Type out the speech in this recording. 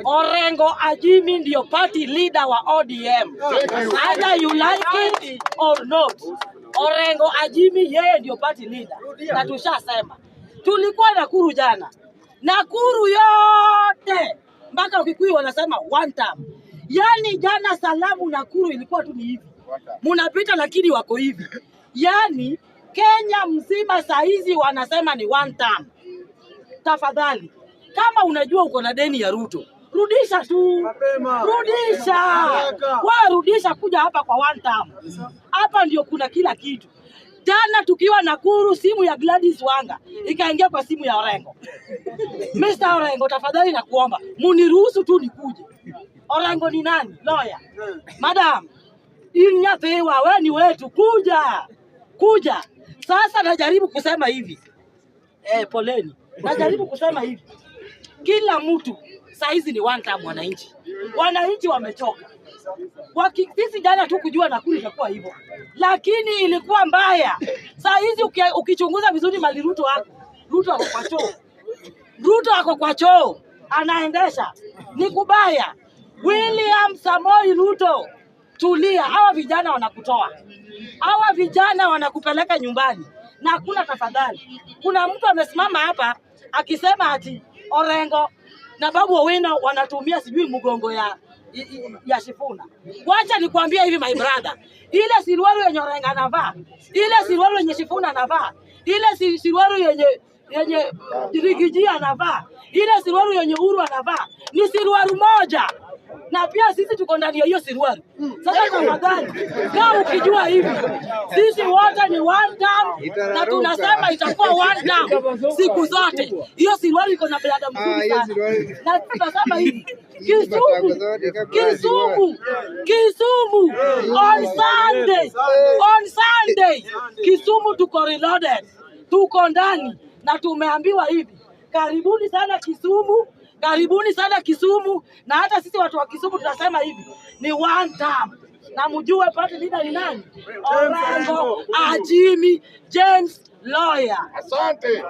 Orengo Ajimi ndio party leader wa ODM. Either you like it or not. Orengo Ajimi yeye ndio party leader. Na tushasema. Tulikuwa Nakuru jana. Nakuru yote mpaka Ukikuyu wanasema one term. Yani jana salamu Nakuru ilikuwa tu ni hivi. Munapita lakini wako hivi. Yani Kenya mzima saizi wanasema ni one term. Tafadhali, kama unajua uko na deni ya Ruto, rudisha tu. Rudisha. Wewe rudisha kuja hapa kwa one term. Hapa ndio kuna kila kitu. Jana tukiwa Nakuru, simu ya Gladys Wanga ikaingia kwa simu ya Orengo. Mr. Orengo, tafadhali nakuomba, muniruhusu tu nikuje. Orengo ni nani? Lawyer. Madam, inyapewa wewe ni wetu, kuja. Sasa najaribu kusema hivi. Poleni. Najaribu kusema hivi. Kila mtu saizi ni one term wananchi. Wananchi wamechoka. Sisi jana tu kujua Nakuru itakuwa hivyo. Lakini ilikuwa mbaya. Saizi ukichunguza vizuri mali Ruto ako kwa choo. Ruto ako kwa choo. Anaendesha. Ni kubaya. William Samoei Ruto, tulia. Hawa vijana wanakutoa. Hawa vijana wanakupeleka nyumbani. Na hakuna tafadhali. Kuna mtu amesimama hapa akisema ati Orengo na Babu Owino wanatumia sijui mgongo ya Sifuna. Wacha nikwambie hivi my brother. Ile siruaru yenye Orengo anavaa, ile siruaru yenye Sifuna anavaa, ile siruaru yenye Rigiji anavaa, ile siruaru yenye Uhuru anavaa, ni siruaru moja. Na pia sisi tuko ndani ya hiyo siruaru. Sasa tafadhali, kama ukijua hivi, sisi wote ni one term na tunasema itakuwa one term siku zote. Hiyo siruaru iko na blada mzuri sana. Na tunasema hivi, Kisumu on Sunday Kisumu tuko reloaded. Tuko ndani na tumeambiwa hivi, karibuni sana Kisumu. Karibuni sana Kisumu, na hata sisi watu wa Kisumu tunasema hivi, ni one term. Na mjue party leader ni nani? Orengo Ajimi James Lawyer. Asante.